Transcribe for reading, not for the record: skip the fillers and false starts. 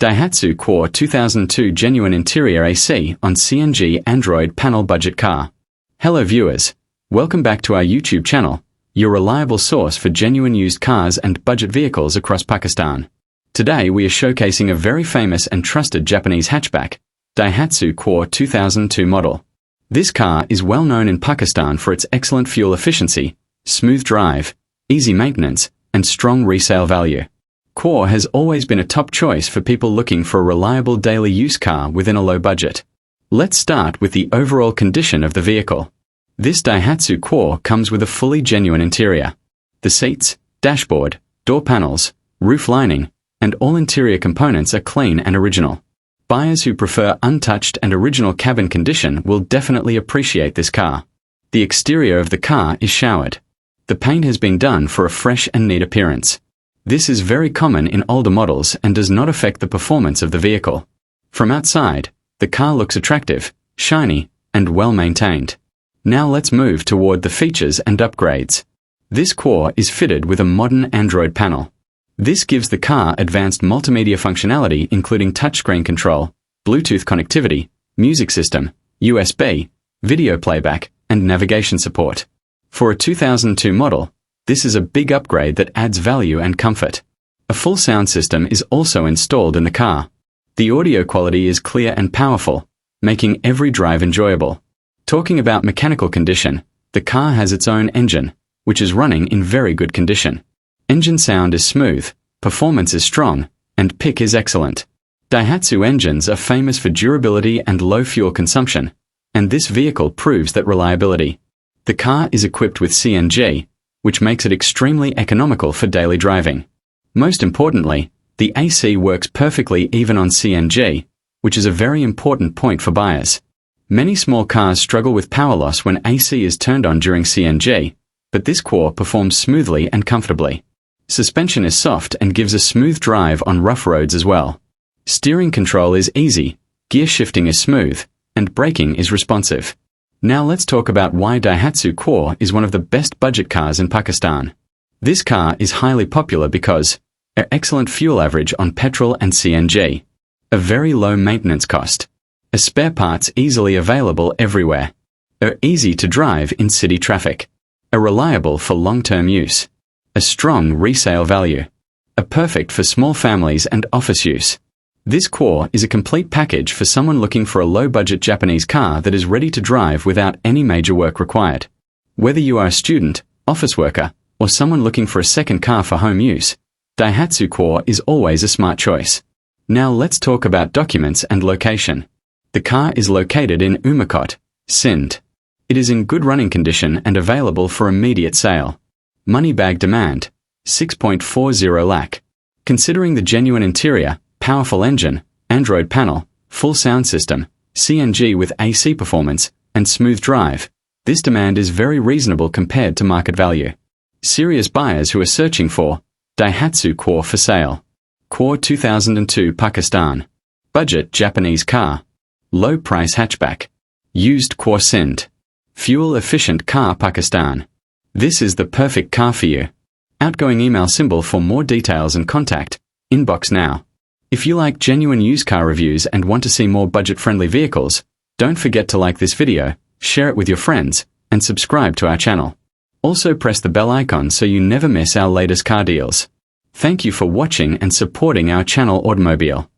Daihatsu Coure 2002 Genuine Interior AC on CNG Android Panel Budget Car. Hello viewers, welcome back to our YouTube channel, your reliable source for genuine used cars and budget vehicles across Pakistan. Today we are showcasing a very famous and trusted Japanese hatchback, Daihatsu Coure 2002 model. This car is well known in Pakistan for its excellent fuel efficiency, smooth drive, easy maintenance, and strong resale value. Coure has always been a top choice for people looking for a reliable daily use car within a low budget. Let's start with the overall condition of the vehicle. This Daihatsu Coure comes with a fully genuine interior. The seats, dashboard, door panels, roof lining, and all interior components are clean and original. Buyers who prefer untouched and original cabin condition will definitely appreciate this car. The exterior of the car is showered. The paint has been done for a fresh and neat appearance. This is very common in older models and does not affect the performance of the vehicle. From outside, the car looks attractive, shiny, and well maintained. Now let's move toward the features and upgrades. This Coure is fitted with a modern Android panel. This gives the car advanced multimedia functionality including touchscreen control, Bluetooth connectivity, music system, USB, video playback, and navigation support. For a 2002 model, this is a big upgrade that adds value and comfort. A full sound system is also installed in the car. The audio quality is clear and powerful, making every drive enjoyable. Talking about mechanical condition, the car has its own engine, which is running in very good condition. Engine sound is smooth, performance is strong, and pick is excellent. Daihatsu engines are famous for durability and low fuel consumption, and this vehicle proves that reliability. The car is equipped with CNG, which makes it extremely economical for daily driving. Most importantly, the AC works perfectly even on CNG, which is a very important point for buyers. Many small cars struggle with power loss when AC is turned on during CNG, but this Coure performs smoothly and comfortably. Suspension is soft and gives a smooth drive on rough roads as well. Steering control is easy, gear shifting is smooth, and braking is responsive. Now let's talk about why Daihatsu Coure is one of the best budget cars in Pakistan. This car is highly popular because an excellent fuel average on petrol and CNG, a very low maintenance cost, a spare parts easily available everywhere, are easy to drive in city traffic, are reliable for long-term use, a strong resale value, are perfect for small families and office use. This Coure is a complete package for someone looking for a low-budget Japanese car that is ready to drive without any major work required. Whether you are a student, office worker, or someone looking for a second car for home use, Daihatsu Coure is always a smart choice. Now let's talk about documents and location. The car is located in Umerkot, Sindh. It is in good running condition and available for immediate sale. Money bag demand, 6.40 lakh. Considering the genuine interior, powerful engine, Android panel, full sound system, CNG with AC performance, and smooth drive, this demand is very reasonable compared to market value. Serious buyers who are searching for Daihatsu Coure for sale. Coure 2002 Pakistan. Budget Japanese car. Low price hatchback. Used Coure Sindh. Fuel efficient car Pakistan. This is the perfect car for you. Outgoing email symbol for more details and contact. Inbox now. If you like genuine used car reviews and want to see more budget-friendly vehicles, don't forget to like this video, share it with your friends, and subscribe to our channel. Also press the bell icon so you never miss our latest car deals. Thank you for watching and supporting our channel Automobile.